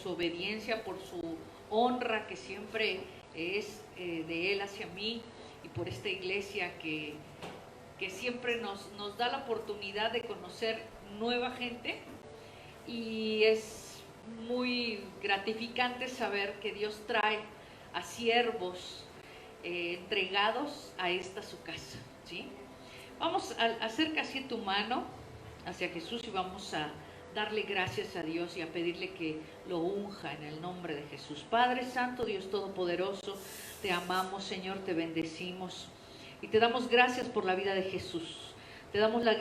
su obediencia, por su honra que siempre es de Él hacia mí, y por esta iglesia que siempre nos da la oportunidad de conocer nueva gente, y es muy gratificante saber que Dios trae a siervos entregados a esta su casa, ¿sí? Vamos a acerca así tu mano hacia Jesús y vamos a darle gracias a Dios y a pedirle que lo unja en el nombre de Jesús. Padre Santo, Dios Todopoderoso, te amamos, Señor, te bendecimos y te damos gracias por la vida de Jesús. Te damos la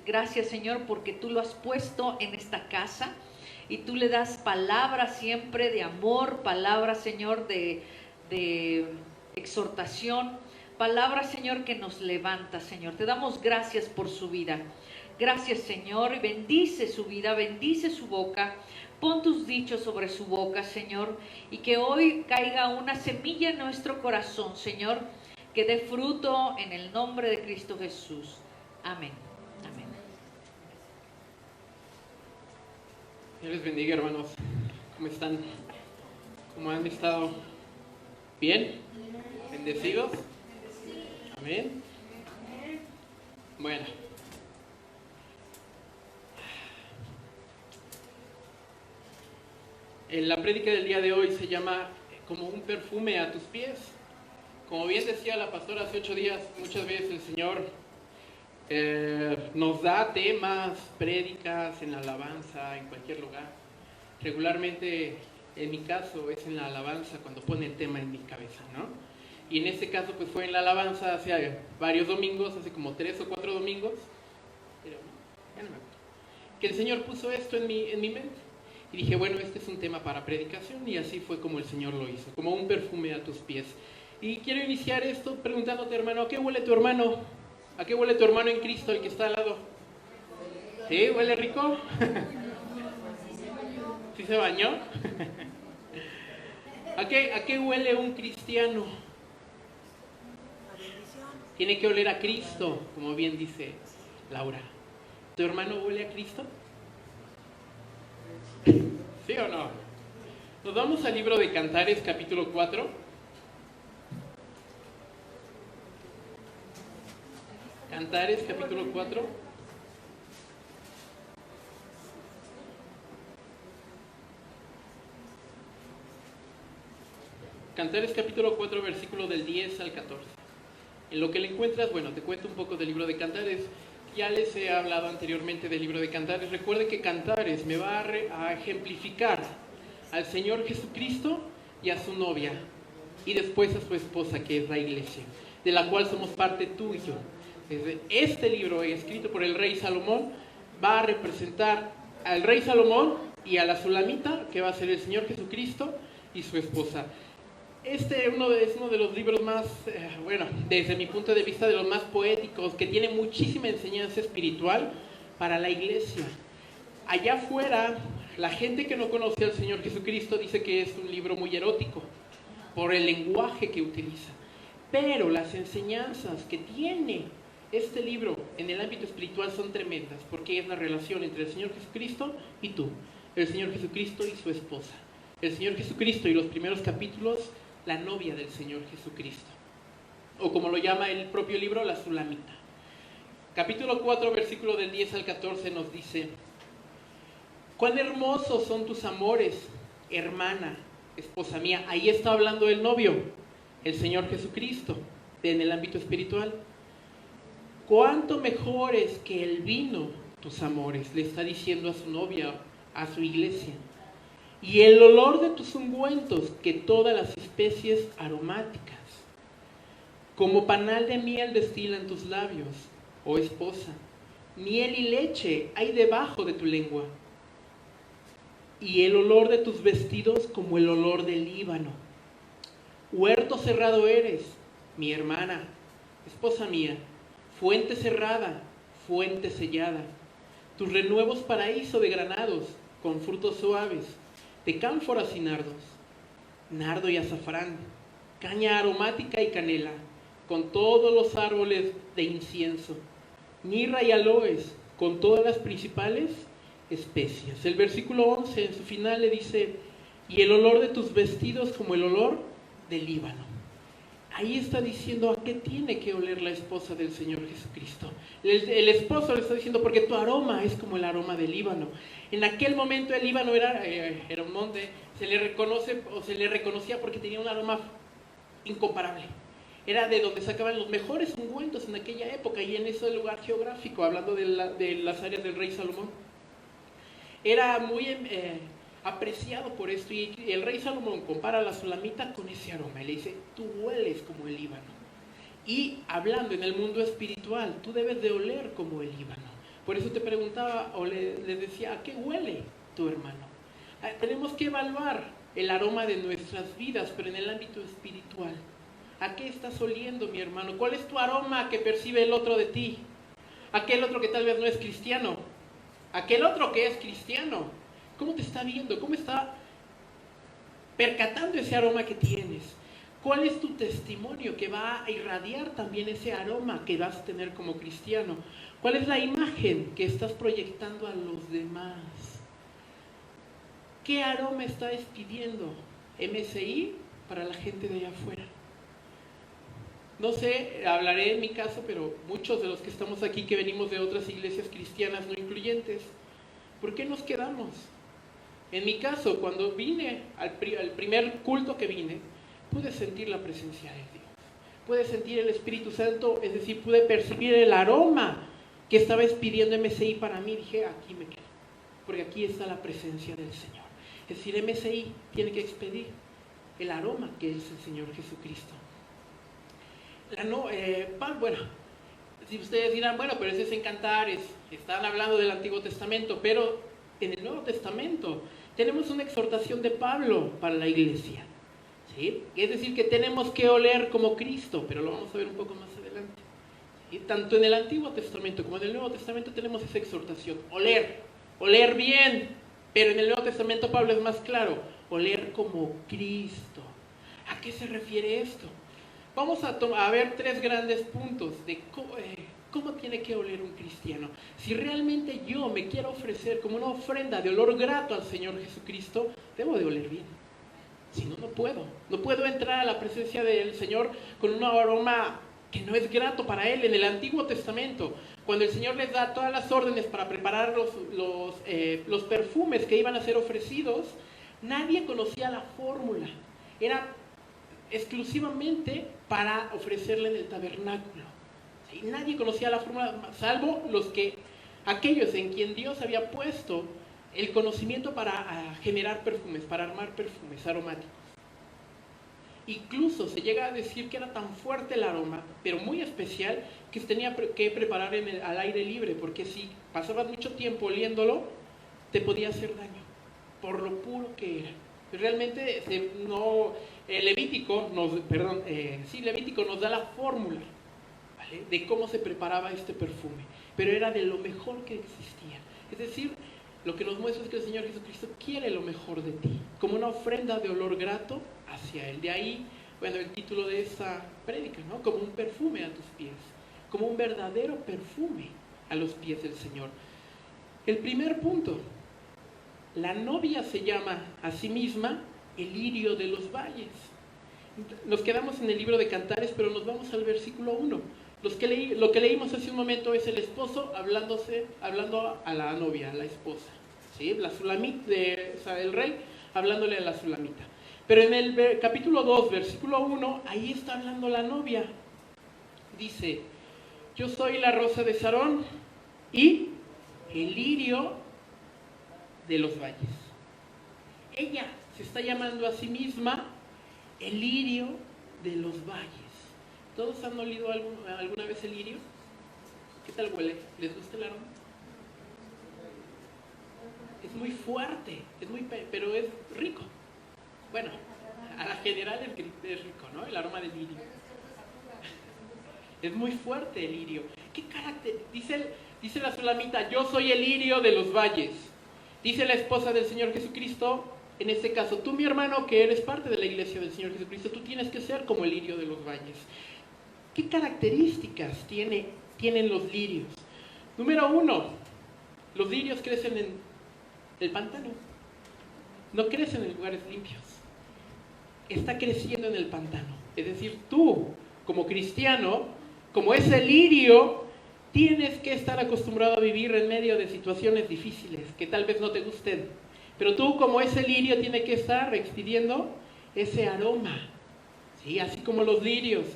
gracias, Señor, porque tú lo has puesto en esta casa y tú le das palabras siempre de amor, palabras, Señor, de exhortación, palabras, Señor, que nos levanta, Señor. Te damos gracias por su vida. Gracias, Señor, y bendice su vida, bendice su boca. Pon tus dichos sobre su boca, Señor, y que hoy caiga una semilla en nuestro corazón, Señor, que dé fruto en el nombre de Cristo Jesús. Amén. Amén. Dios les bendiga, hermanos. ¿Cómo están? ¿Cómo han estado? ¿Bien? ¿Bendecidos? Amén. Bueno. La prédica del día de hoy se llama como un perfume a tus pies. Como bien decía la pastora hace 8 días, muchas veces el Señor nos da temas, prédicas en la alabanza, en cualquier lugar. Regularmente, en mi caso, es en la alabanza cuando pone el tema en mi cabeza, ¿no? Y en este caso, pues fue en la alabanza hace varios domingos, hace como 3 o 4 domingos, pero ya no me acuerdo, que el Señor puso esto en mi mente. Y dije, bueno, este es un tema para predicación, y así fue como el Señor lo hizo, como un perfume a tus pies. Y quiero iniciar esto preguntándote, hermano, ¿a qué huele tu hermano? ¿A qué huele tu hermano en Cristo, el que está al lado? ¿Sí? ¿Huele rico? ¿Sí se bañó? ¿A qué huele un cristiano? Tiene que oler a Cristo, como bien dice Laura. ¿Tu hermano huele a Cristo? ¿Sí o no? Nos vamos al libro de Cantares, capítulo 4. Cantares, capítulo 4. Cantares, capítulo 4, versículo del 10 al 14. En lo que le encuentras, bueno, te cuento un poco del libro de Cantares. Ya les he hablado anteriormente del libro de Cantares. Recuerden que Cantares me va a ejemplificar al Señor Jesucristo y a su novia, y después a su esposa, que es la iglesia, de la cual somos parte tú y yo. Este libro, escrito por el rey Salomón, va a representar al rey Salomón y a la Sulamita, que va a ser el Señor Jesucristo y su esposa. Este es uno de los libros más, bueno, desde mi punto de vista, de los más poéticos, que tiene muchísima enseñanza espiritual para la iglesia. Allá afuera, la gente que no conoce al Señor Jesucristo dice que es un libro muy erótico, por el lenguaje que utiliza. Pero las enseñanzas que tiene este libro en el ámbito espiritual son tremendas, porque es la relación entre el Señor Jesucristo y tú, el Señor Jesucristo y su esposa, el Señor Jesucristo, y los primeros capítulos, la novia del Señor Jesucristo, o como lo llama el propio libro, la Sulamita. Capítulo 4, versículo del 10 al 14 nos dice: cuán hermosos son tus amores, hermana, esposa mía. Ahí está hablando el novio, el Señor Jesucristo, en el ámbito espiritual. Cuánto mejores que el vino tus amores, le está diciendo a su novia, a su iglesia. Y el olor de tus ungüentos que todas las especies aromáticas. Como panal de miel destilan tus labios, oh esposa. Miel y leche hay debajo de tu lengua. Y el olor de tus vestidos como el olor del Líbano. Huerto cerrado eres, mi hermana, esposa mía. Fuente cerrada, fuente sellada. Tus renuevos paraíso de granados, con frutos suaves, de cánforas y nardos, nardo y azafrán, caña aromática y canela, con todos los árboles de incienso, mirra y aloes, con todas las principales especias. El versículo 11 en su final le dice: y el olor de tus vestidos como el olor del Líbano. Ahí está diciendo a qué tiene que oler la esposa del Señor Jesucristo. El esposo le está diciendo, porque tu aroma es como el aroma del Líbano. En aquel momento el Líbano era un monte, se le reconocía porque tenía un aroma incomparable. Era de donde sacaban los mejores ungüentos en aquella época y en ese lugar geográfico, hablando de las áreas del rey Salomón. Era muy apreciado por esto, y el rey Salomón compara a la sulamita con ese aroma y le dice, tú hueles como el Líbano. Y hablando en el mundo espiritual, tú debes de oler como el Líbano. Por eso te preguntaba o le decía, ¿a qué huele tu hermano? Tenemos que evaluar el aroma de nuestras vidas, pero en el ámbito espiritual. ¿A qué estás oliendo, mi hermano? ¿Cuál es tu aroma que percibe el otro de ti? Aquel otro que tal vez no es cristiano, aquel otro que es cristiano, ¿cómo te está viendo? ¿Cómo está percatando ese aroma que tienes? ¿Cuál es tu testimonio que va a irradiar también ese aroma que vas a tener como cristiano? ¿Cuál es la imagen que estás proyectando a los demás? ¿Qué aroma está despidiendo MSI para la gente de allá afuera? No sé, hablaré en mi caso, pero muchos de los que estamos aquí que venimos de otras iglesias cristianas no incluyentes, ¿por qué nos quedamos? En mi caso, cuando vine al primer culto que vine, pude sentir la presencia de Dios. Pude sentir el Espíritu Santo, es decir, pude percibir el aroma que estaba expidiendo MSI para mí. Dije, aquí me quedo, porque aquí está la presencia del Señor. Es decir, MSI tiene que expedir el aroma que es el Señor Jesucristo. Bueno, si ustedes dirán, bueno, pero ese es en Cantares, están hablando del Antiguo Testamento, pero en el Nuevo Testamento tenemos una exhortación de Pablo para la iglesia, ¿sí? Es decir, que tenemos que oler como Cristo, pero lo vamos a ver un poco más adelante, ¿sí? Tanto en el Antiguo Testamento como en el Nuevo Testamento tenemos esa exhortación, oler bien, pero en el Nuevo Testamento Pablo es más claro, oler como Cristo. ¿A qué se refiere esto? Vamos a ver tres grandes puntos de cómo tiene que oler un cristiano. Si realmente yo me quiero ofrecer como una ofrenda de olor grato al Señor Jesucristo, debo de oler bien. Si no, no puedo. No puedo entrar a la presencia del Señor con un aroma que no es grato para Él. En el Antiguo Testamento, cuando el Señor les da todas las órdenes para preparar los perfumes que iban a ser ofrecidos, nadie conocía la fórmula. Era exclusivamente para ofrecerle en el tabernáculo. ¿Sí? Nadie conocía la fórmula, salvo aquellos en quien Dios había puesto el conocimiento para generar perfumes, para armar perfumes aromáticos. Incluso se llega a decir que era tan fuerte el aroma, pero muy especial, que se tenía que preparar al aire libre, porque si pasabas mucho tiempo oliéndolo, te podía hacer daño, por lo puro que era. Realmente Levítico nos da la fórmula, ¿vale?, de cómo se preparaba este perfume, pero era de lo mejor que existía. Es decir, lo que nos muestra es que el Señor Jesucristo quiere lo mejor de ti, como una ofrenda de olor grato hacia Él. De ahí, bueno, el título de esta prédica, ¿no? Como un perfume a tus pies, como un verdadero perfume a los pies del Señor. El primer punto: la novia se llama a sí misma el lirio de los valles. Nos quedamos en el libro de Cantares, pero nos vamos al versículo 1. Lo que leímos hace un momento es el esposo hablando a la novia, a la esposa, ¿sí? La sulamita, el rey hablándole a la sulamita. Pero en el capítulo 2, versículo 1, ahí está hablando la novia. Dice, yo soy la rosa de Sarón y el lirio de los valles. Ella se está llamando a sí misma el lirio de los valles. ¿Todos han olido alguna vez el lirio? ¿Qué tal huele? ¿Les gusta el aroma? Es muy fuerte, pero es rico. Bueno, a la general es rico, ¿no? El aroma del lirio. Es muy fuerte el lirio. ¿Qué carácter? Dice la sulamita, yo soy el lirio de los valles. Dice la esposa del Señor Jesucristo, en este caso, tú, mi hermano, que eres parte de la iglesia del Señor Jesucristo, tú tienes que ser como el lirio de los valles. ¿Qué características tienen los lirios? Número 1, los lirios crecen en el pantano. no crece en lugares limpios, está creciendo en el pantano. Es decir, tú, como cristiano, como ese lirio, tienes que estar acostumbrado a vivir en medio de situaciones difíciles que tal vez no te gusten. Pero tú, como ese lirio, tienes que estar expidiendo ese aroma, ¿sí? Así como los lirios.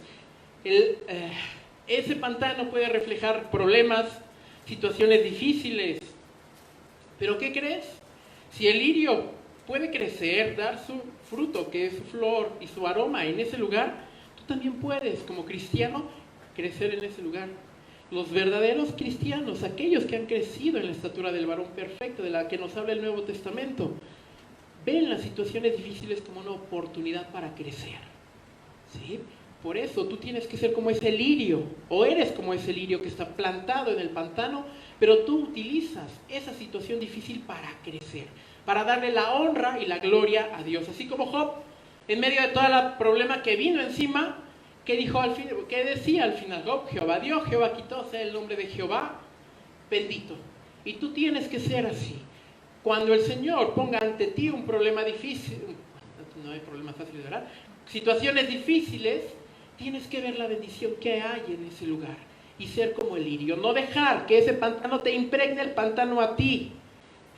Ese pantano puede reflejar problemas, situaciones difíciles. ¿Pero qué crees? Si el lirio puede crecer, dar su fruto, que es su flor y su aroma en ese lugar, tú también puedes, como cristiano, crecer en ese lugar. Los verdaderos cristianos, aquellos que han crecido en la estatura del varón perfecto, de la que nos habla el Nuevo Testamento, ven las situaciones difíciles como una oportunidad para crecer, ¿sí? Por eso tú tienes que ser como ese lirio, o eres como ese lirio que está plantado en el pantano, pero tú utilizas esa situación difícil para crecer, para darle la honra y la gloria a Dios. Así como Job, en medio de todo el problema que vino encima, ¿qué decía al final Job? Jehová dio, Jehová quitó, sea el nombre de Jehová bendito. Y tú tienes que ser así. Cuando el Señor ponga ante ti un problema difícil, no hay problemas fáciles, ¿verdad? Situaciones difíciles, tienes que ver la bendición que hay en ese lugar y ser como el lirio. No dejar que ese pantano te impregne el pantano a ti,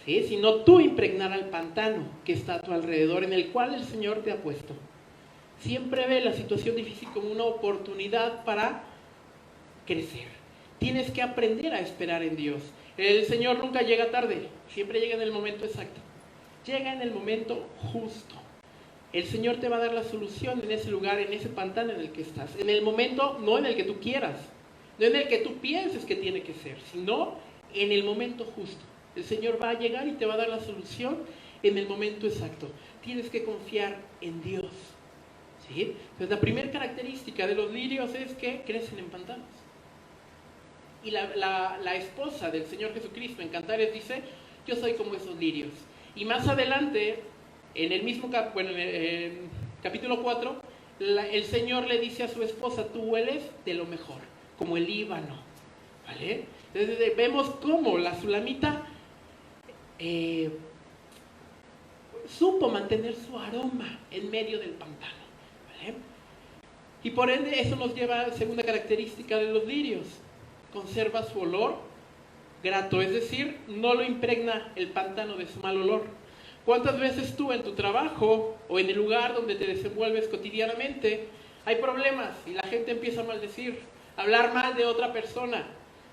¿sí? Sino tú impregnar al pantano que está a tu alrededor, en el cual el Señor te ha puesto. Siempre ve la situación difícil como una oportunidad para crecer. Tienes que aprender a esperar en Dios. El Señor nunca llega tarde, siempre llega en el momento exacto. Llega en el momento justo. El Señor te va a dar la solución en ese lugar, en ese pantano en el que estás. En el momento, no en el que tú quieras, no en el que tú pienses que tiene que ser, sino en el momento justo. El Señor va a llegar y te va a dar la solución en el momento exacto. Tienes que confiar en Dios, ¿sí? Entonces, la primera característica de los lirios es que crecen en pantanos. Y la esposa del Señor Jesucristo en Cantares dice, yo soy como esos lirios. Y más adelante, en el mismo capítulo 4, el Señor le dice a su esposa, tú hueles de lo mejor, como el Líbano, ¿vale? Entonces vemos cómo la sulamita supo mantener su aroma en medio del pantano, ¿vale? Y por ende eso nos lleva a la segunda característica de los lirios: conserva su olor grato, es decir, no lo impregna el pantano de su mal olor. ¿Cuántas veces tú en tu trabajo o en el lugar donde te desenvuelves cotidianamente hay problemas y la gente empieza a maldecir, a hablar mal de otra persona?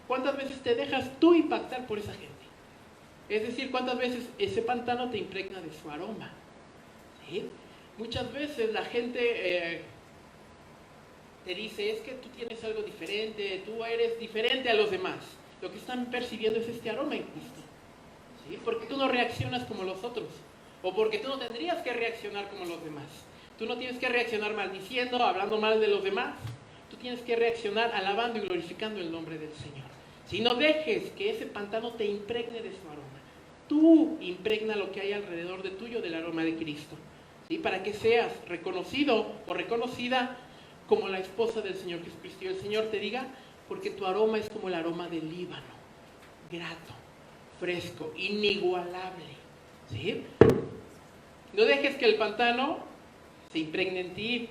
¿Cuántas veces te dejas tú impactar por esa gente? Es decir, ¿cuántas veces ese pantano te impregna de su aroma? ¿Sí? Muchas veces la gente te dice, es que tú tienes algo diferente, tú eres diferente a los demás. Lo que están percibiendo es este aroma en Cristo, ¿sí? Porque tú no reaccionas como los otros, o porque tú no tendrías que reaccionar como los demás. Tú no tienes que reaccionar maldiciendo, hablando mal de los demás. Tú tienes que reaccionar alabando y glorificando el nombre del Señor. Si no dejes que ese pantano te impregne de su aroma, tú impregna lo que hay alrededor de tuyo del aroma de Cristo, ¿sí? Para que seas reconocido o reconocida como la esposa del Señor Jesucristo. Y el Señor te diga, porque tu aroma es como el aroma del Líbano, grato, fresco, inigualable, ¿sí? No dejes que el pantano se impregne en ti,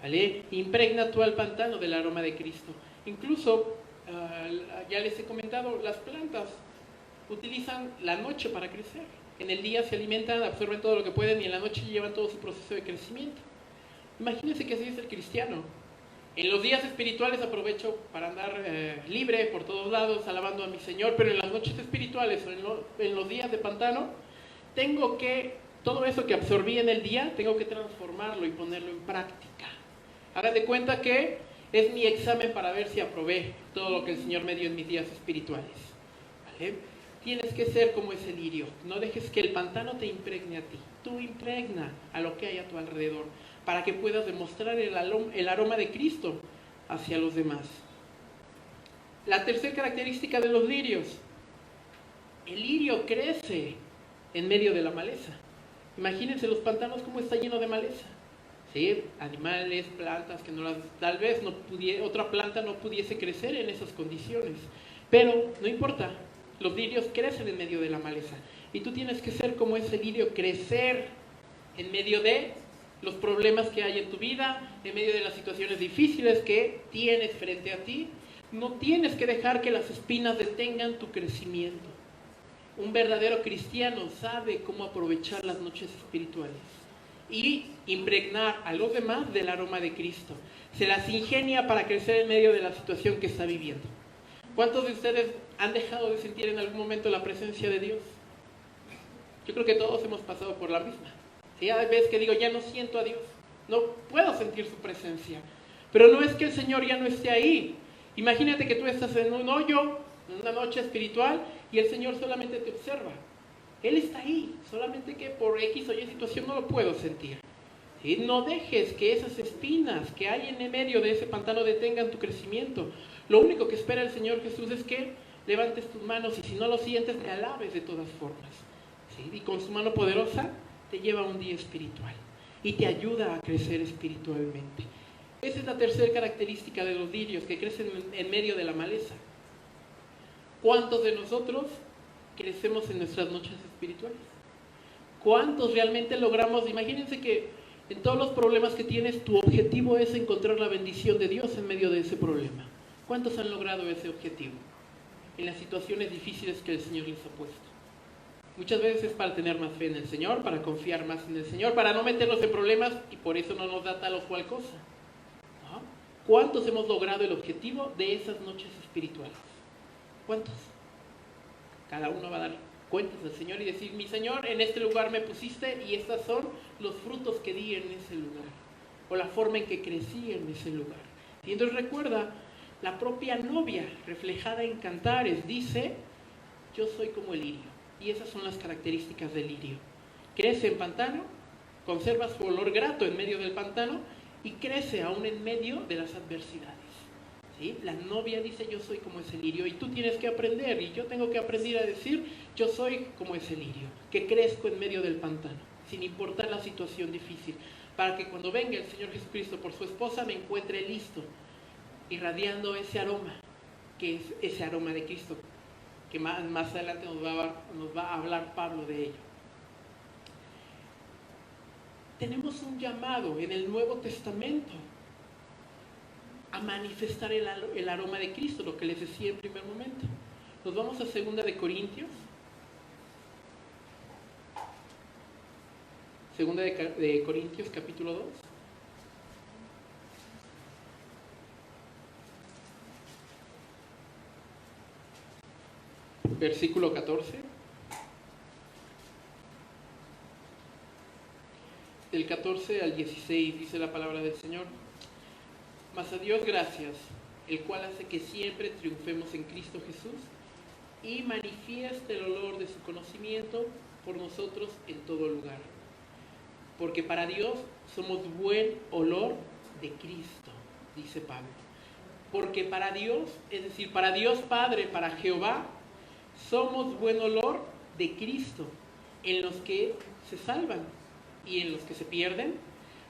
¿vale? Impregna tú al pantano del aroma de Cristo. Incluso, ya les he comentado, las plantas utilizan la noche para crecer. En el día se alimentan, absorben todo lo que pueden y en la noche llevan todo su proceso de crecimiento. Imagínense que así es el cristiano. En los días espirituales aprovecho para andar libre por todos lados, alabando a mi Señor, pero en las noches espirituales o en los días de pantano, tengo que, todo eso que absorbí en el día, tengo que transformarlo y ponerlo en práctica. Hagan de cuenta que es mi examen para ver si aprobé todo lo que el Señor me dio en mis días espirituales, ¿vale? Tienes que ser como ese lirio. No dejes que el pantano te impregne a ti. Tú impregna a lo que hay a tu alrededor, para que puedas demostrar el aroma de Cristo hacia los demás. La tercera característica de los lirios: el lirio crece en medio de la maleza. Imagínense los pantanos como está lleno de maleza, ¿sí? Animales, plantas que tal vez otra planta no pudiese crecer en esas condiciones, pero no importa, los lirios crecen en medio de la maleza. Y tú tienes que ser como ese lirio, crecer en medio de los problemas que hay en tu vida, en medio de las situaciones difíciles que tienes frente a ti. No tienes que dejar que las espinas detengan tu crecimiento. Un verdadero cristiano sabe cómo aprovechar las noches espirituales y impregnar a los demás del aroma de Cristo. Se las ingenia para crecer en medio de la situación que está viviendo. ¿Cuántos de ustedes han dejado de sentir en algún momento la presencia de Dios? Yo creo que todos hemos pasado por la misma. ¿Sí? Hay veces que digo, ya no siento a Dios, no puedo sentir su presencia. Pero no es que el Señor ya no esté ahí. Imagínate que tú estás en un hoyo, en una noche espiritual, y el Señor solamente te observa. Él está ahí, solamente que por X o Y situación no lo puedo sentir. ¿Sí? No dejes que esas espinas que hay en el medio de ese pantano detengan tu crecimiento. Lo único que espera el Señor Jesús es que levantes tus manos y si no lo sientes, te alabes de todas formas. ¿Sí? Y con su mano poderosa te lleva a un día espiritual y te ayuda a crecer espiritualmente. Esa es la tercera característica de los lirios, que crecen en medio de la maleza. ¿Cuántos de nosotros crecemos en nuestras noches espirituales? ¿Cuántos realmente logramos? Imagínense que en todos los problemas que tienes, tu objetivo es encontrar la bendición de Dios en medio de ese problema. ¿Cuántos han logrado ese objetivo? En las situaciones difíciles que el Señor les ha puesto. Muchas veces es para tener más fe en el Señor, para confiar más en el Señor, para no meternos en problemas y por eso no nos da tal o cual cosa. ¿No? ¿Cuántos hemos logrado el objetivo de esas noches espirituales? ¿Cuántos? Cada uno va a dar cuentas al Señor y decir, mi Señor, en este lugar me pusiste y estos son los frutos que di en ese lugar, o la forma en que crecí en ese lugar. Y entonces recuerda, la propia novia reflejada en Cantares dice, yo soy como el lirio. Y esas son las características del lirio. Crece en pantano, conserva su olor grato en medio del pantano y crece aún en medio de las adversidades. ¿Sí? La novia dice, yo soy como ese lirio, y tú tienes que aprender, y yo tengo que aprender a decir, yo soy como ese lirio, que crezco en medio del pantano, sin importar la situación difícil, para que cuando venga el Señor Jesucristo por su esposa me encuentre listo, irradiando ese aroma, que es ese aroma de Cristo, que más adelante nos va a hablar Pablo de ello. Tenemos un llamado en el Nuevo Testamento a manifestar el aroma de Cristo, lo que les decía en primer momento. Nos vamos a 2 de Corintios. 2 de Corintios, capítulo 2. Versículo 14. Del 14 al 16 dice la palabra del Señor. Mas a Dios gracias, el cual hace que siempre triunfemos en Cristo Jesús y manifieste el olor de su conocimiento por nosotros en todo lugar. Porque para Dios somos buen olor de Cristo, dice Pablo. Porque para Dios, es decir, para Dios Padre, para Jehová, somos buen olor de Cristo en los que se salvan y en los que se pierden.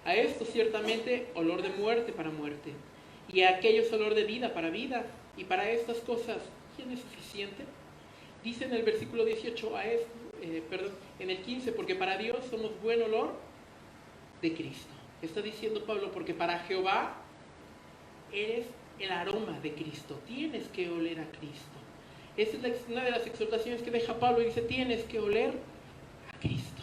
A esto ciertamente olor de muerte para muerte, y a aquellos olor de vida para vida, y para estas cosas, ¿quién es suficiente? Dice en el versículo 18, en el 15, porque para Dios somos buen olor de Cristo. Está diciendo Pablo, porque para Jehová eres el aroma de Cristo, tienes que oler a Cristo. Esa es una de las exhortaciones que deja Pablo, y dice, tienes que oler a Cristo.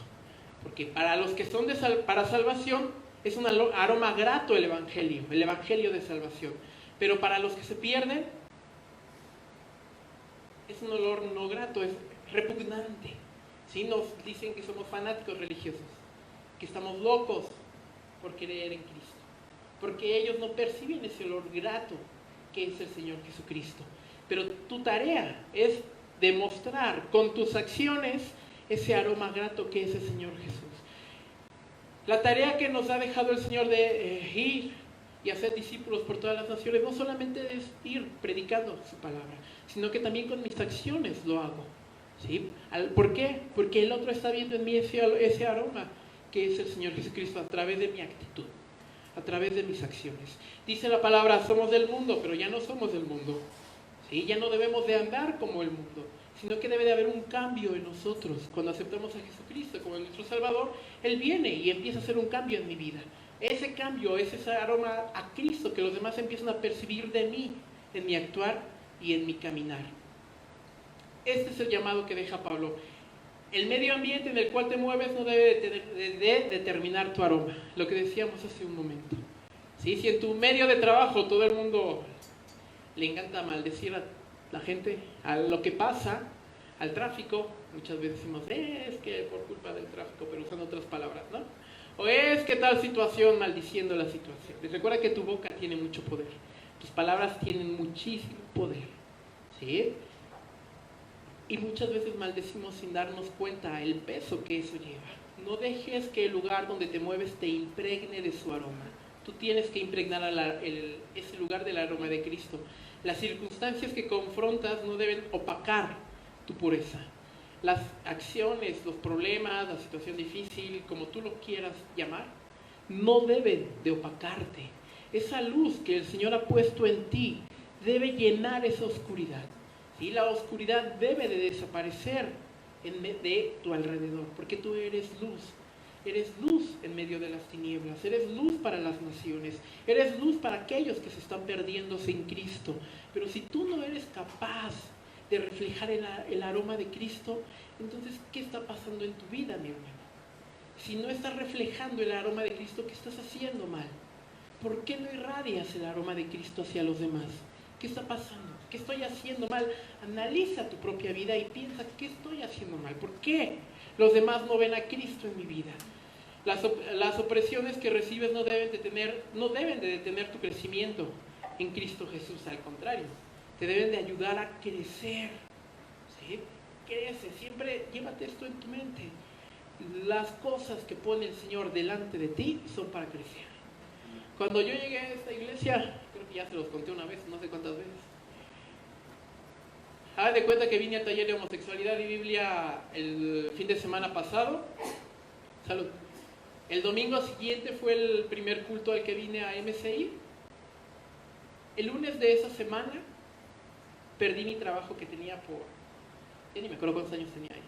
Porque para los que son para salvación, es un aroma grato el evangelio de salvación. Pero para los que se pierden, es un olor no grato, es repugnante. ¿Sí? Nos dicen que somos fanáticos religiosos, que estamos locos por creer en Cristo, porque ellos no perciben ese olor grato que es el Señor Jesucristo. Pero tu tarea es demostrar con tus acciones ese aroma grato que es el Señor Jesús. La tarea que nos ha dejado el Señor de ir y hacer discípulos por todas las naciones no solamente es ir predicando su palabra, sino que también con mis acciones lo hago. ¿Sí? ¿Por qué? Porque el otro está viendo en mí ese aroma que es el Señor Jesucristo a través de mi actitud, a través de mis acciones. Dice la palabra, somos del mundo, pero ya no somos del mundo. ¿Sí? Ya no debemos de andar como el mundo. sino que debe de haber un cambio en nosotros. Cuando aceptamos a Jesucristo como nuestro Salvador, Él viene y empieza a hacer un cambio en mi vida. Ese cambio es ese aroma a Cristo que los demás empiezan a percibir de mí, en mi actuar y en mi caminar. Este es el llamado que deja Pablo. El medio ambiente en el cual te mueves no debe de determinar tu aroma, lo que decíamos hace un momento. ¿Sí? Si en tu medio de trabajo todo el mundo le encanta maldecir a la gente, a lo que pasa, al tráfico, muchas veces decimos, es que por culpa del tráfico, pero usando otras palabras, ¿no? O es que tal situación, maldiciendo la situación. Les recuerda que tu boca tiene mucho poder, tus palabras tienen muchísimo poder, ¿sí? Y muchas veces maldecimos sin darnos cuenta el peso que eso lleva. No dejes que el lugar donde te mueves te impregne de su aroma. Tú tienes que impregnar ese lugar del aroma de Cristo. Las circunstancias que confrontas no deben opacar tu pureza. Las acciones, los problemas, la situación difícil, como tú lo quieras llamar, no deben de opacarte. Esa luz que el Señor ha puesto en ti debe llenar esa oscuridad. ¿Sí? La oscuridad debe de desaparecer de tu alrededor, porque tú eres luz. Eres luz en medio de las tinieblas, eres luz para las naciones, eres luz para aquellos que se están perdiendo sin Cristo. Pero si tú no eres capaz de reflejar el aroma de Cristo, entonces, ¿qué está pasando en tu vida, mi hermano? Si no estás reflejando el aroma de Cristo, ¿qué estás haciendo mal? ¿Por qué no irradias el aroma de Cristo hacia los demás? ¿Qué está pasando? ¿Qué estoy haciendo mal? Analiza tu propia vida y piensa, ¿qué estoy haciendo mal? ¿Por qué los demás no ven a Cristo en mi vida? Las opresiones que recibes no deben de detener tu crecimiento en Cristo Jesús. Al contrario, te deben de ayudar a crecer. ¿Sí? Crece, siempre llévate esto en tu mente. Las cosas que pone el Señor delante de ti son para crecer. Cuando yo llegué a esta iglesia, creo que ya se los conté una vez, no sé cuántas veces. Haz de cuenta que vine al taller de homosexualidad y Biblia el fin de semana pasado. Salud. El domingo siguiente fue el primer culto al que vine a MCI. El lunes de esa semana perdí mi trabajo que tenía ya ni me acuerdo cuántos años tenía ahí,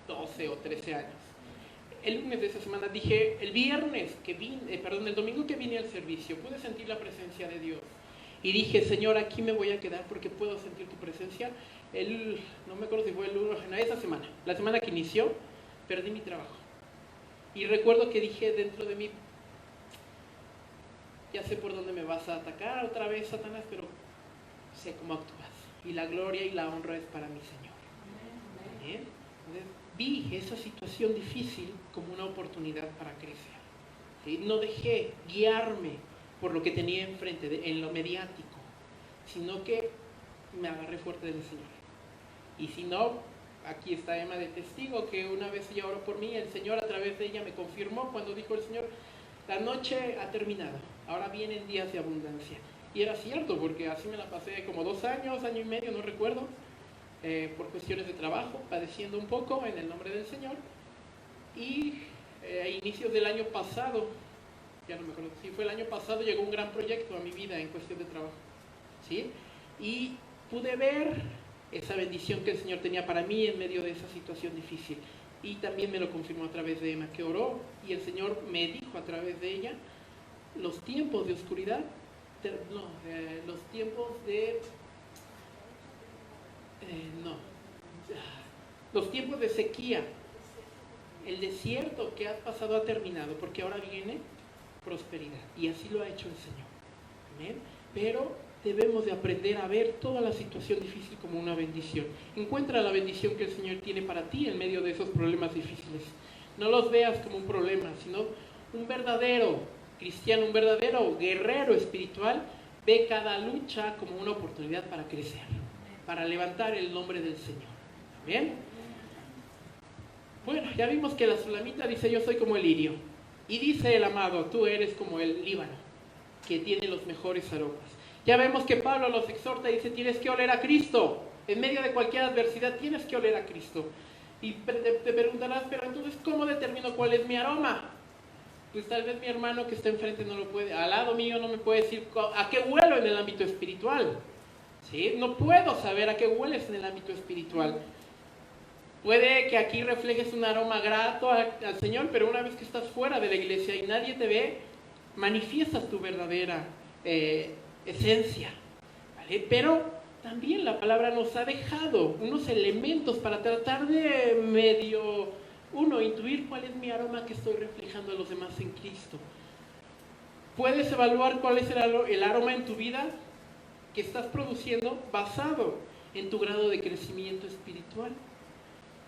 12 o 13 años. El lunes de esa semana dije, el domingo que vine al servicio, pude sentir la presencia de Dios. Y dije, Señor, aquí me voy a quedar porque puedo sentir tu presencia. No me acuerdo si fue esa semana, la semana que inició, perdí mi trabajo. Y recuerdo que dije dentro de mí, ya sé por dónde me vas a atacar otra vez, Satanás, pero sé cómo actúas. Y la gloria y la honra es para mi Señor. ¿Bien? Entonces, vi esa situación difícil como una oportunidad para crecer. ¿Sí? No dejé guiarme por lo que tenía enfrente, en lo mediático, sino que me agarré fuerte del Señor. Y si no, aquí está Emma de testigo, que una vez ella oró por mí, el Señor a través de ella me confirmó cuando dijo el Señor, la noche ha terminado, ahora vienen días de abundancia. Y era cierto, porque así me la pasé como 2 años, año y medio, no recuerdo, por cuestiones de trabajo, padeciendo un poco en el nombre del Señor. Y a inicios del año pasado, ya no me acuerdo, sí, fue el año pasado, llegó un gran proyecto a mi vida en cuestión de trabajo, ¿sí? Y pude ver esa bendición que el Señor tenía para mí en medio de esa situación difícil. Y también me lo confirmó a través de Emma, que oró, y el Señor me dijo a través de ella, los tiempos de oscuridad, los tiempos de... los tiempos de sequía, el desierto que has pasado ha terminado, porque ahora viene prosperidad, y así lo ha hecho el Señor. ¿Amén? Pero debemos de aprender a ver toda la situación difícil como una bendición. Encuentra la bendición que el Señor tiene para ti en medio de esos problemas difíciles. No los veas como un problema, sino un verdadero cristiano, un verdadero guerrero espiritual, ve cada lucha como una oportunidad para crecer, para levantar el nombre del Señor. ¿Amén? Bueno, ya vimos que la Sulamita dice, yo soy como el lirio. Y dice el amado, tú eres como el Líbano, que tiene los mejores aromas. Ya vemos que Pablo los exhorta y dice, tienes que oler a Cristo. En medio de cualquier adversidad tienes que oler a Cristo. Y te preguntarás, pero entonces, ¿cómo determino cuál es mi aroma? Pues tal vez mi hermano que está enfrente no lo puede, al lado mío no me puede decir a qué huelo en el ámbito espiritual. ¿sí? No puedo saber a qué hueles en el ámbito espiritual. Puede que aquí reflejes un aroma grato al Señor, pero una vez que estás fuera de la iglesia y nadie te ve, manifiestas tu verdadera esencia, ¿vale? Pero también la palabra nos ha dejado unos elementos para tratar de intuir cuál es mi aroma que estoy reflejando a los demás en Cristo. Puedes evaluar cuál es el aroma en tu vida que estás produciendo basado en tu grado de crecimiento espiritual.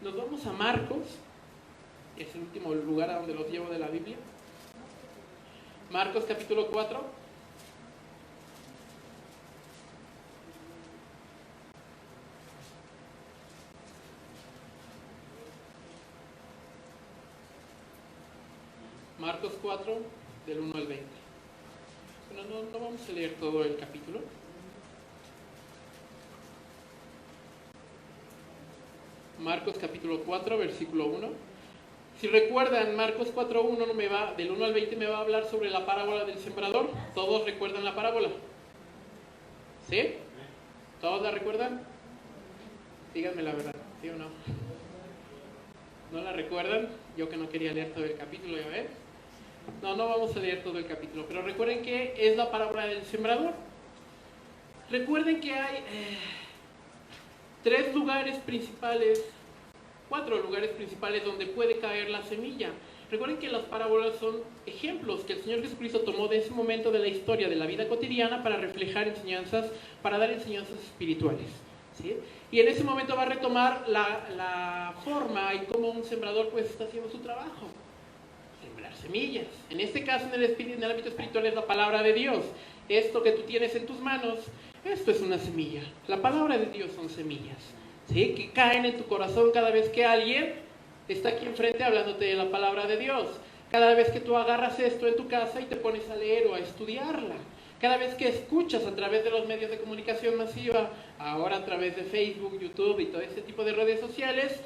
Nos vamos a Marcos, es el último lugar a donde los llevo de la Biblia. Marcos capítulo 4. Marcos 4, del 1 al 20. Bueno, no vamos a leer todo el capítulo. Marcos capítulo 4, versículo 1. Si recuerdan, Marcos 4:1 del 1 al 20 me va a hablar sobre la parábola del sembrador. ¿Todos recuerdan la parábola? ¿Sí? ¿Todos la recuerdan? Díganme la verdad, ¿sí o no? ¿No la recuerdan? Yo que no quería leer todo el capítulo, ¿ya ven? No vamos a leer todo el capítulo, pero recuerden que es la parábola del sembrador. Recuerden que hay 4 lugares principales donde puede caer la semilla. Recuerden que las parábolas son ejemplos que el Señor Jesucristo tomó de ese momento de la historia de la vida cotidiana para reflejar enseñanzas, para dar enseñanzas espirituales, ¿sí? Y en ese momento va a retomar la forma y cómo un sembrador pues está haciendo su trabajo. Sembrar semillas. En este caso, en el ámbito espiritual, es la palabra de Dios. Esto que tú tienes en tus manos, esto es una semilla. La palabra de Dios son semillas, ¿sí? Que caen en tu corazón cada vez que alguien está aquí enfrente hablándote de la palabra de Dios. Cada vez que tú agarras esto en tu casa y te pones a leer o a estudiarla. Cada vez que escuchas a través de los medios de comunicación masiva, ahora a través de Facebook, YouTube y todo ese tipo de redes sociales,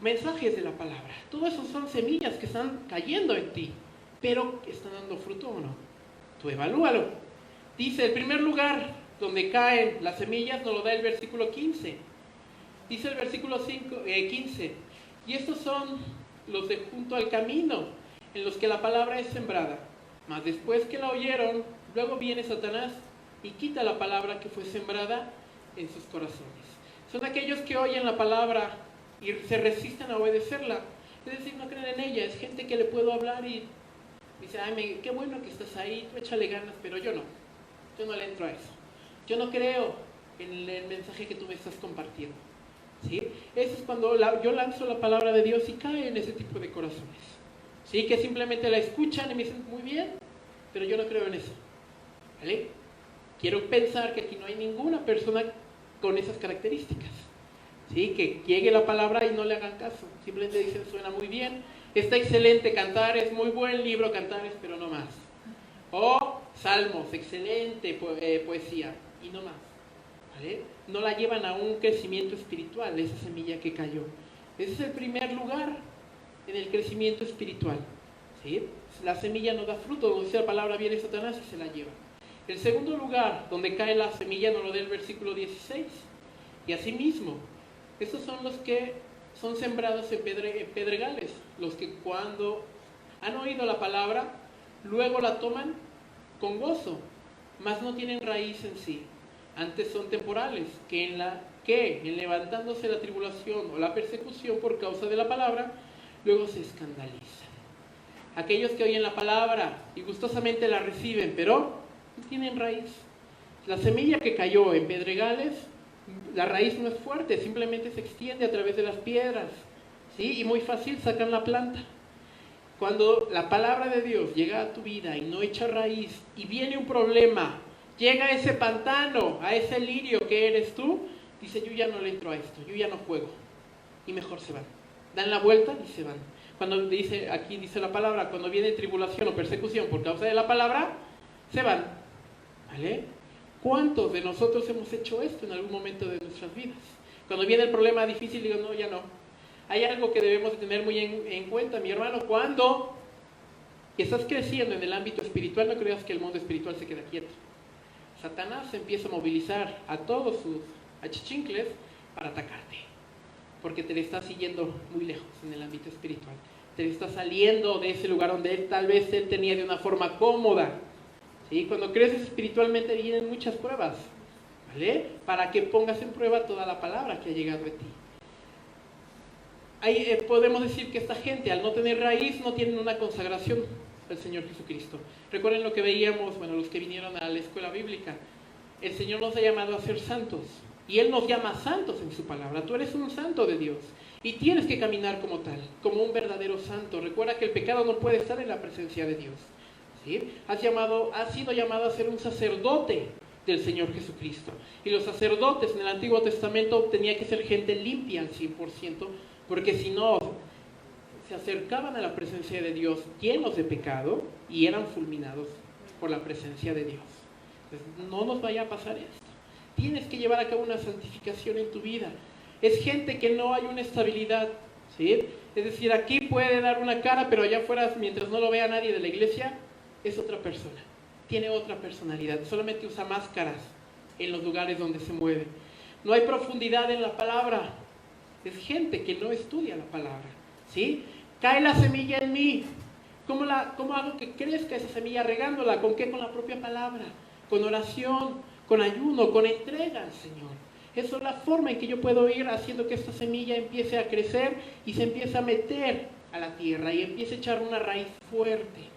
mensajes de la palabra. Todo eso son semillas que están cayendo en ti, pero ¿están dando fruto o no? Tú evalúalo. Dice, el primer lugar donde caen las semillas nos lo da el versículo 15. Dice el versículo 15, y estos son los de junto al camino, en los que la palabra es sembrada. Mas después que la oyeron, luego viene Satanás y quita la palabra que fue sembrada en sus corazones. Son aquellos que oyen la palabra y se resisten a obedecerla. Es decir, no creen en ella. Es gente que le puedo hablar y dice, ay, qué bueno que estás ahí, tú échale ganas, pero yo no le entro a eso. Yo no creo en el mensaje que tú me estás compartiendo, ¿sí? Eso es cuando yo lanzo la palabra de Dios y cae en ese tipo de corazones, ¿sí? Que simplemente la escuchan y me dicen, muy bien, pero yo no creo en eso, ¿vale? Quiero pensar que aquí no hay ninguna persona con esas características, ¿sí? Que llegue la palabra y no le hagan caso. Simplemente dicen, suena muy bien, está excelente Cantares, muy buen libro Cantares, pero no más. O Salmos, excelente poesía, y no más, ¿vale? No la llevan a un crecimiento espiritual, esa semilla que cayó. Ese es el primer lugar en el crecimiento espiritual, ¿sí? La semilla no da fruto, donde dice la palabra, viene Satanás y se la lleva. El segundo lugar donde cae la semilla nos lo da el versículo 16. Y asimismo, estos son los que son sembrados en pedregales, los que cuando han oído la palabra, luego la toman con gozo, mas no tienen raíz en sí. Antes son temporales, que en levantándose la tribulación o la persecución por causa de la palabra, luego se escandalizan. Aquellos que oyen la palabra y gustosamente la reciben, pero no tienen raíz. La semilla que cayó en pedregales, la raíz no es fuerte, simplemente se extiende a través de las piedras, ¿sí? Y muy fácil sacan la planta. Cuando la palabra de Dios llega a tu vida y no echa raíz y viene un problema, llega a ese pantano, a ese lirio que eres tú, dice, yo ya no le entro a esto, yo ya no juego, y mejor se van. Dan la vuelta y se van. Cuando aquí dice la palabra, cuando viene tribulación o persecución por causa de la palabra, se van, ¿vale? ¿Cuántos de nosotros hemos hecho esto en algún momento de nuestras vidas? Cuando viene el problema difícil, digo, no, ya no. Hay algo que debemos de tener muy en cuenta, mi hermano. Cuando estás creciendo en el ámbito espiritual, no creas que el mundo espiritual se queda quieto. Satanás empieza a movilizar a todos sus achichincles para atacarte, porque te le está siguiendo muy lejos en el ámbito espiritual. Te le está saliendo de ese lugar donde tal vez él tenía de una forma cómoda. ¿Sí? Cuando creces espiritualmente vienen muchas pruebas, ¿vale? Para que pongas en prueba toda la palabra que ha llegado a ti. Ahí, podemos decir que esta gente, al no tener raíz, no tienen una consagración al Señor Jesucristo. Recuerden lo que veíamos, bueno, los que vinieron a la escuela bíblica. El Señor nos ha llamado a ser santos, y Él nos llama santos en su palabra. Tú eres un santo de Dios, y tienes que caminar como tal, como un verdadero santo. Recuerda que el pecado no puede estar en la presencia de Dios. ¿Sí? Has sido llamado a ser un sacerdote del Señor Jesucristo. Y los sacerdotes en el Antiguo Testamento tenía que ser gente limpia al 100%, porque si no, se acercaban a la presencia de Dios llenos de pecado y eran fulminados por la presencia de Dios. Entonces, no nos vaya a pasar esto. Tienes que llevar a cabo una santificación en tu vida. Es gente que no hay una estabilidad, ¿sí? Es decir, aquí puede dar una cara, pero allá afuera, mientras no lo vea nadie de la iglesia, es otra persona. Tiene otra personalidad. Solamente usa máscaras en los lugares donde se mueve. No hay profundidad en la palabra. Es gente que no estudia la palabra, ¿sí? Cae la semilla en mí. ¿Cómo hago que crezca esa semilla? Regándola. ¿Con qué? Con la propia palabra. Con oración, con ayuno, con entrega al Señor. Esa es la forma en que yo puedo ir haciendo que esta semilla empiece a crecer y se empiece a meter a la tierra y empiece a echar una raíz fuerte.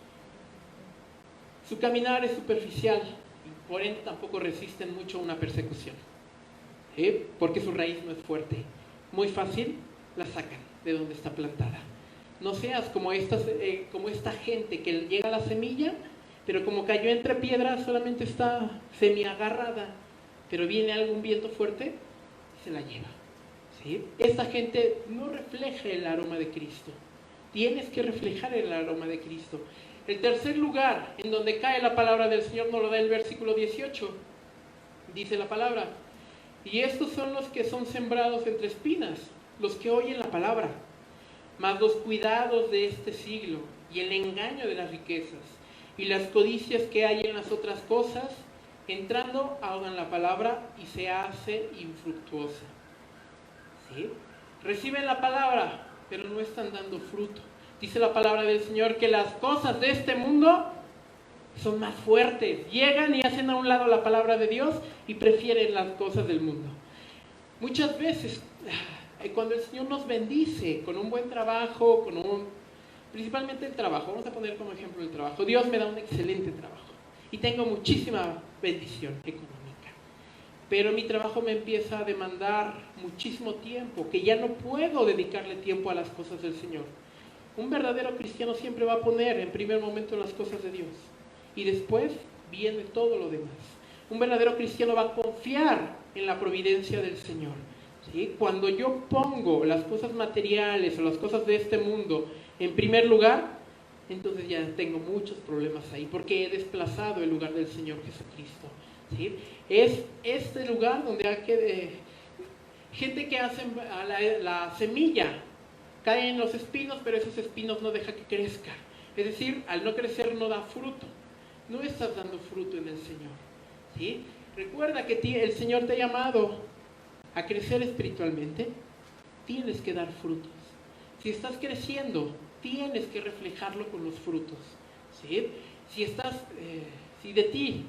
Su caminar es superficial y por ende tampoco resisten mucho una persecución, ¿sí? Porque su raíz no es fuerte. Muy fácil la sacan de donde está plantada. No seas como esta gente que llega a la semilla, pero como cayó entre piedras solamente está semiagarrada, pero viene algún viento fuerte y se la lleva, ¿sí? Esta gente no refleja el aroma de Cristo. Tienes que reflejar el aroma de Cristo. El tercer lugar en donde cae la palabra del Señor nos lo da el versículo 18. Dice la palabra: y estos son los que son sembrados entre espinas, los que oyen la palabra, mas los cuidados de este siglo y el engaño de las riquezas y las codicias que hay en las otras cosas, entrando, ahogan la palabra y se hace infructuosa. ¿Sí? Reciben la palabra, pero no están dando fruto. Dice la palabra del Señor que las cosas de este mundo son más fuertes. Llegan y hacen a un lado la palabra de Dios y prefieren las cosas del mundo. Muchas veces, cuando el Señor nos bendice con un buen trabajo, principalmente el trabajo, vamos a poner como ejemplo el trabajo. Dios me da un excelente trabajo y tengo muchísima bendición económica. Pero mi trabajo me empieza a demandar muchísimo tiempo, que ya no puedo dedicarle tiempo a las cosas del Señor. Un verdadero cristiano siempre va a poner en primer momento las cosas de Dios y después viene todo lo demás. Un verdadero cristiano va a confiar en la providencia del Señor, ¿sí? Cuando yo pongo las cosas materiales o las cosas de este mundo en primer lugar, entonces ya tengo muchos problemas ahí, porque he desplazado el lugar del Señor Jesucristo, ¿sí? Es este lugar donde hay gente que hace la semilla, cae en los espinos, pero esos espinos no dejan que crezca. Es decir, al no crecer no da fruto. No estás dando fruto en el Señor, ¿sí? Recuerda que el Señor te ha llamado a crecer espiritualmente. Tienes que dar frutos. Si estás creciendo, tienes que reflejarlo con los frutos, ¿sí? Si de ti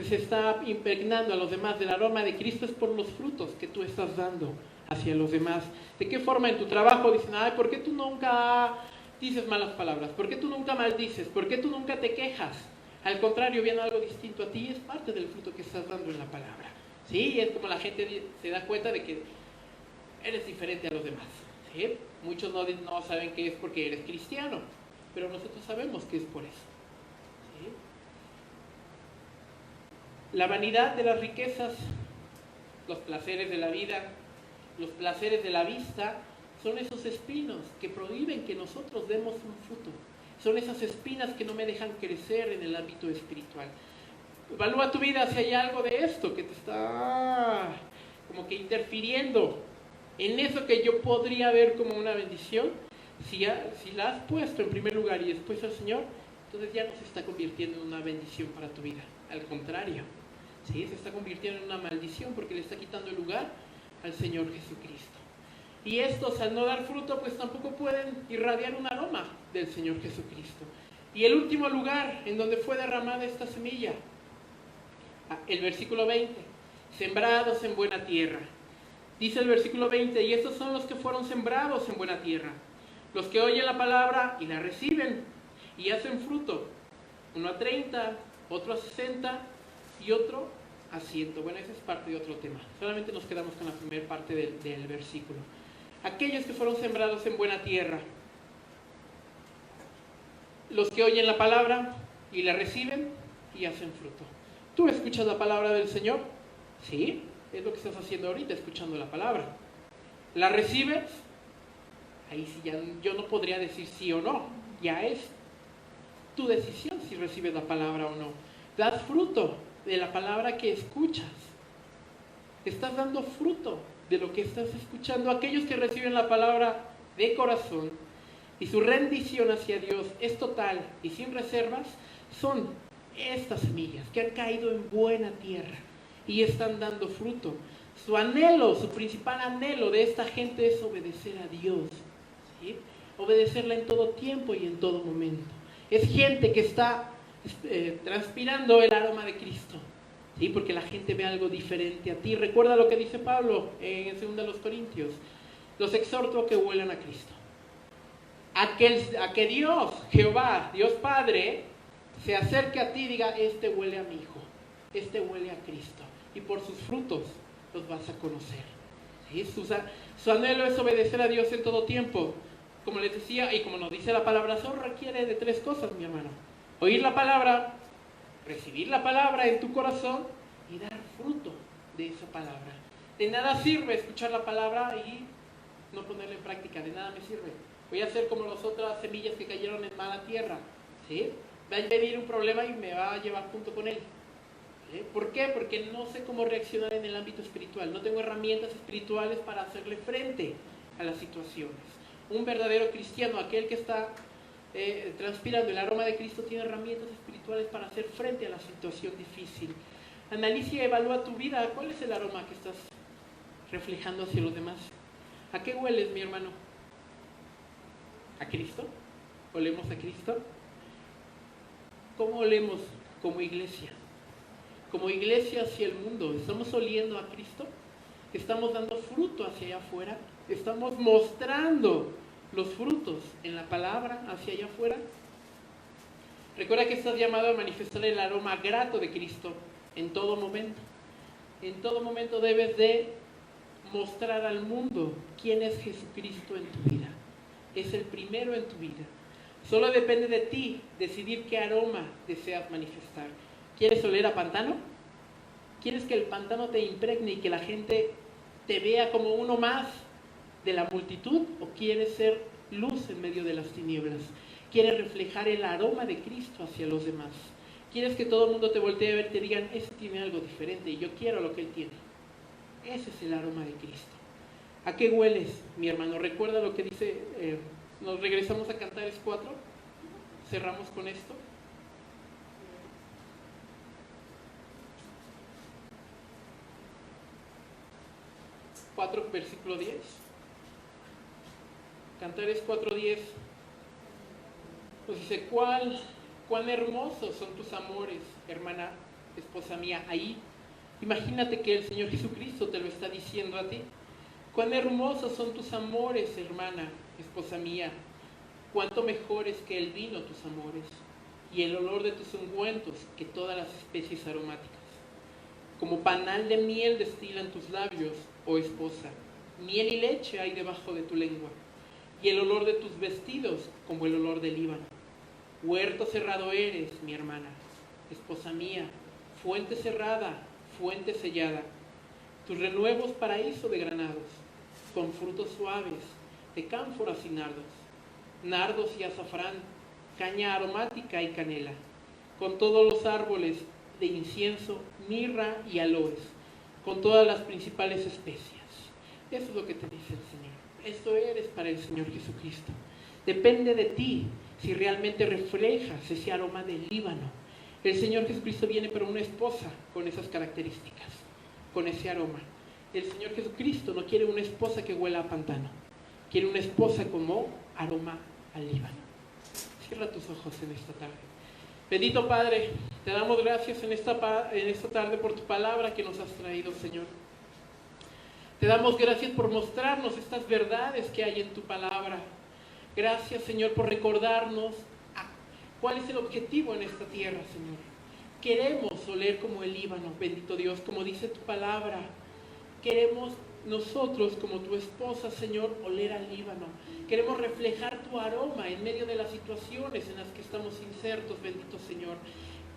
se está impregnando a los demás del aroma de Cristo, es por los frutos que tú estás dando hacia los demás. ¿De qué forma en tu trabajo dicen: ay, ¿por qué tú nunca dices malas palabras? ¿Por qué tú nunca maldices? ¿Por qué tú nunca te quejas? Al contrario, viene algo distinto a ti, es parte del fruto que estás dando en la palabra, ¿sí? Es como la gente se da cuenta de que eres diferente a los demás, ¿sí? Muchos no saben que es porque eres cristiano, pero nosotros sabemos que es por eso, ¿sí? La vanidad de las riquezas, los placeres de la vida, los placeres de la vista, son esos espinos que prohíben que nosotros demos un fruto. Son esas espinas que no me dejan crecer en el ámbito espiritual. Evalúa tu vida si hay algo de esto que te está como que interfiriendo en eso que yo podría ver como una bendición. Si la has puesto en primer lugar y después al Señor, entonces ya no se está convirtiendo en una bendición para tu vida. Al contrario, ¿sí? Se está convirtiendo en una maldición porque le está quitando el lugar al Señor Jesucristo. Y estos, al no dar fruto, pues tampoco pueden irradiar un aroma del Señor Jesucristo. Y el último lugar en donde fue derramada esta semilla, el versículo 20, sembrados en buena tierra. Dice el versículo 20, y estos son los que fueron sembrados en buena tierra, los que oyen la palabra y la reciben y hacen fruto, uno a 30, otro a 60 y otro a 100. Bueno, esa es parte de otro tema. Solamente nos quedamos con la primera parte del versículo. Aquellos que fueron sembrados en buena tierra, los que oyen la palabra y la reciben y hacen fruto. ¿Tú escuchas la palabra del Señor? Sí, es lo que estás haciendo ahorita, escuchando la palabra. ¿La recibes? Ahí sí ya yo no podría decir sí o no. Ya es tu decisión si recibes la palabra o no. Das fruto de la palabra que escuchas. Estás dando fruto de lo que estás escuchando. Aquellos que reciben la palabra de corazón y su rendición hacia Dios es total y sin reservas, son estas semillas que han caído en buena tierra y están dando fruto. Su anhelo, su principal anhelo de esta gente es obedecer a Dios, ¿sí? Obedecerla en todo tiempo y en todo momento. Es gente que está transpirando el aroma de Cristo, ¿sí? Porque la gente ve algo diferente a ti. Recuerda lo que dice Pablo en 2 Corintios: los exhorto a que huelan a Cristo, a que Dios, Jehová, Dios Padre, se acerque a ti y diga: este huele a mi hijo, este huele a Cristo, y por sus frutos los vas a conocer, ¿sí? Su anhelo es obedecer a Dios en todo tiempo. Como les decía, y como nos dice la palabra, solo requiere de 3 cosas, mi hermano: oír la palabra, recibir la palabra en tu corazón y dar fruto de esa palabra. De nada sirve escuchar la palabra y no ponerla en práctica, de nada me sirve. Voy a hacer como las otras semillas que cayeron en mala tierra, ¿sí? Va a venir un problema y me va a llevar junto con él, ¿sí? ¿Por qué? Porque no sé cómo reaccionar en el ámbito espiritual. No tengo herramientas espirituales para hacerle frente a las situaciones. Un verdadero cristiano, aquel que está transpirando el aroma de Cristo, tiene herramientas espirituales para hacer frente a la situación difícil. Analiza y evalúa tu vida. ¿Cuál es el aroma que estás reflejando hacia los demás? ¿A qué hueles, mi hermano? ¿A Cristo? ¿Olemos a Cristo? ¿Cómo olemos como iglesia? Como iglesia hacia el mundo, ¿estamos oliendo a Cristo? ¿Estamos dando fruto hacia allá afuera? ¿Estamos mostrando los frutos en la palabra hacia allá afuera? Recuerda que estás llamado a manifestar el aroma grato de Cristo en todo momento. En todo momento debes de mostrar al mundo quién es Jesucristo en tu vida. Es el primero en tu vida. Solo depende de ti decidir qué aroma deseas manifestar. ¿Quieres oler a pantano? ¿Quieres que el pantano te impregne y que la gente te vea como uno más de la multitud? ¿O quieres ser luz en medio de las tinieblas? ¿Quieres reflejar el aroma de Cristo hacia los demás? ¿Quieres que todo el mundo te voltee a ver y te digan: ese tiene algo diferente y yo quiero lo que él tiene? Ese es el aroma de Cristo. ¿A qué hueles, mi hermano? Recuerda lo que dice, nos regresamos a Cantares 4, cerramos con esto. Versículo 10. Cantares 4:10 nos dice: cuán hermosos son tus amores, hermana, esposa mía. Ahí, imagínate que el Señor Jesucristo te lo está diciendo a ti. Cuán hermosos son tus amores, hermana, esposa mía. Cuánto mejores que el vino tus amores, y el olor de tus ungüentos que todas las especies aromáticas. Como panal de miel destilan tus labios, oh esposa. Miel y leche hay debajo de tu lengua, y el olor de tus vestidos como el olor del Líbano. Huerto cerrado eres, mi hermana, esposa mía, fuente cerrada, fuente sellada. Tus renuevos paraíso de granados, con frutos suaves, de cánforas y nardos y azafrán, caña aromática y canela, con todos los árboles de incienso, mirra y aloes, con todas las principales especias. Eso es lo que te dice el Señor. Esto eres para el Señor Jesucristo. Depende de ti si realmente reflejas ese aroma del Líbano, El Señor Jesucristo viene para una esposa con esas características, con ese aroma. El Señor Jesucristo no quiere una esposa que huela a pantano, quiere una esposa como aroma al Líbano. Cierra tus ojos en esta tarde. Bendito Padre, te damos gracias en esta tarde por tu palabra que nos has traído, Señor. Te damos gracias por mostrarnos estas verdades que hay en tu palabra. Gracias, Señor, por recordarnos cuál es el objetivo en esta tierra, Señor. Queremos oler como el Líbano, bendito Dios, como dice tu palabra. Queremos nosotros, como tu esposa, Señor, oler al Líbano. Queremos reflejar tu aroma en medio de las situaciones en las que estamos insertos, bendito Señor.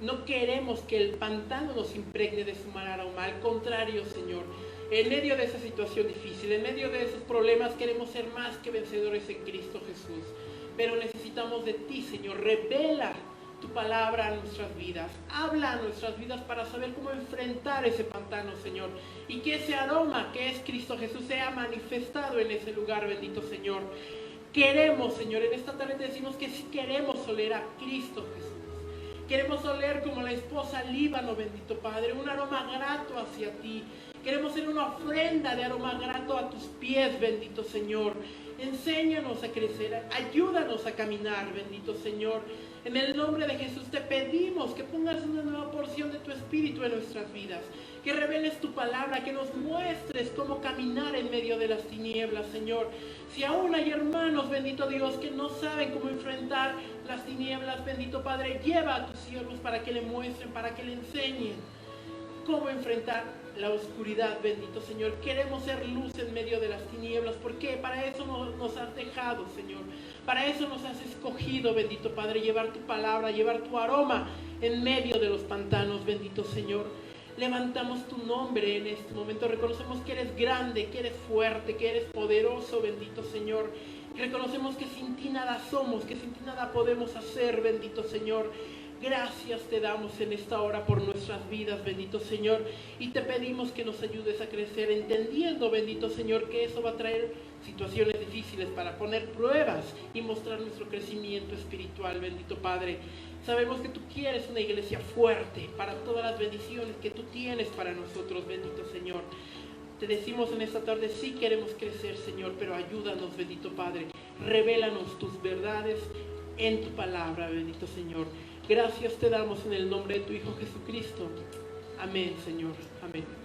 No queremos que el pantano nos impregne de su mal aroma. Al contrario, Señor, en medio de esa situación difícil, en medio de esos problemas, queremos ser más que vencedores en Cristo Jesús. Pero necesitamos de ti, Señor. Revela tu palabra a nuestras vidas. Habla a nuestras vidas para saber cómo enfrentar ese pantano, Señor. Y que ese aroma que es Cristo Jesús sea manifestado en ese lugar, bendito Señor. Queremos, Señor, en esta tarde te decimos que sí queremos oler a Cristo Jesús. Queremos oler como la esposa Líbano, bendito Padre, un aroma grato hacia ti. Queremos ser una ofrenda de aroma grato a tus pies, bendito Señor. Enséñanos a crecer, ayúdanos a caminar, bendito Señor. En el nombre de Jesús te pedimos que pongas una nueva porción de tu Espíritu en nuestras vidas. Que reveles tu palabra, que nos muestres cómo caminar en medio de las tinieblas, Señor. Si aún hay hermanos, bendito Dios, que no saben cómo enfrentar las tinieblas, bendito Padre, lleva a tus siervos para que le muestren, para que le enseñen cómo enfrentar la oscuridad, bendito Señor. Queremos ser luz en medio de las tinieblas, porque para eso nos has dejado, Señor. Para eso nos has escogido, bendito Padre, llevar tu palabra, llevar tu aroma en medio de los pantanos, bendito Señor. Levantamos tu nombre en este momento. Reconocemos que eres grande, que eres fuerte, que eres poderoso, bendito Señor. Reconocemos que sin ti nada somos, que sin ti nada podemos hacer, bendito Señor. Gracias te damos en esta hora por nuestras vidas, bendito Señor. Y te pedimos que nos ayudes a crecer, entendiendo, bendito Señor, que eso va a traer situaciones difíciles para poner pruebas y mostrar nuestro crecimiento espiritual, bendito Padre. Sabemos que tú quieres una iglesia fuerte para todas las bendiciones que tú tienes para nosotros, bendito Señor. Te decimos en esta tarde, sí queremos crecer, Señor, pero ayúdanos, bendito Padre. Revélanos tus verdades en tu palabra, bendito Señor. Gracias te damos en el nombre de tu Hijo Jesucristo. Amén, Señor. Amén.